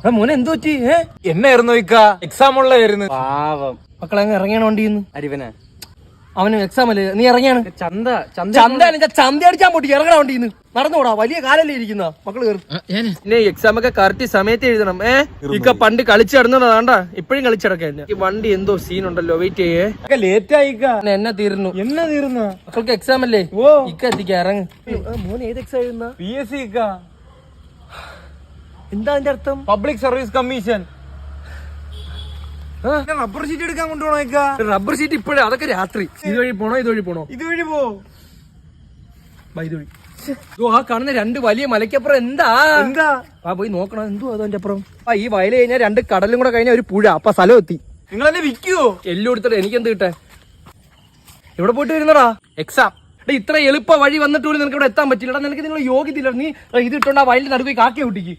മോനെ എന്തു പറ്റി? എന്നായിരുന്നു എക്സാം ഉള്ളായിരുന്നു. പാവം മക്കളെ അങ്ങ് ഇറങ്ങിയാണ് വണ്ടിന്ന്. അരിവനെ അവന് എക്സാം അല്ലേ, നീ ഇറങ്ങിയാണ്. ചന്ത ചന്ത അടിച്ചാൻ പോട്ടി ഇറങ്ങണ വണ്ടിന്ന്. നടന്നുകൂടാ, വലിയ കാലല്ലേ ഇരിക്കുന്ന മക്കള് കയറും. പിന്നെ എക്സാം ഒക്കെ കറക്റ്റ് സമയത്ത് എഴുതണം. ഇക്ക പണ്ട് കളിച്ചു കിടന്നതാണ്ടാ, ഇപ്പഴും കളിച്ചിടക്കാൻ. ഈ വണ്ടി എന്തോ സീൻ ഉണ്ടല്ലോ, വെയിറ്റ് ചെയ്യേ. ലേറ്റ് ആയിക്ക. എന്നെ തീർന്നു. എന്നാ തീർന്ന മക്കൾക്ക് എക്സാം അല്ലേ? ഓ ഇക്ക എത്തിക്ക ഇറങ്ങ്. മോൻ ഏത് എക്സാം എഴുതുന്ന? PSC എന്താ അതിന്റെ അർത്ഥം? Public service commission. Rubber sheet എടുക്കാൻ കൊണ്ടുപോണോ? റബ്ബർ ഷീറ്റ് ഇപ്പോഴേ, അതൊക്കെ രാത്രി. ഇതുവഴി പോണോ ഇതുവഴി പോണോ? ഇതുവഴി പോ. ഇതുവഴി. ആ കാണുന്ന രണ്ട് വലിയ മലയ്ക്കപ്പുറം എന്താ? പോയി നോക്കണം. എന്തോ അതിന്റെ അപ്പുറം. ഈ വയൽ കഴിഞ്ഞാൽ രണ്ട് കടലും കൂടെ കഴിഞ്ഞാൽ ഒരു പുഴ. അപ്പൊ സ്ഥലം എത്തി. നിങ്ങൾ എന്നെ വിൽക്കുവോ? എല്ലാം എടുത്തിട്ട് എനിക്ക് എന്ത് കിട്ടാൻ? എവിടെ പോയിട്ട് വരുന്നടാ? എക്സാം. ഇത്ര എളുപ്പ വഴി വന്നിട്ട് പോലും നിനക്ക് ഇവിടെ എത്താൻ പറ്റില്ല. നിനക്ക് നിങ്ങൾ യോഗ്യതയില്ല. നീ ഇത് ഇട്ടോണ്ട് ആ വയലിന്റെ നടുക്ക് കാക്കയെ ഒട്ടിക്ക്.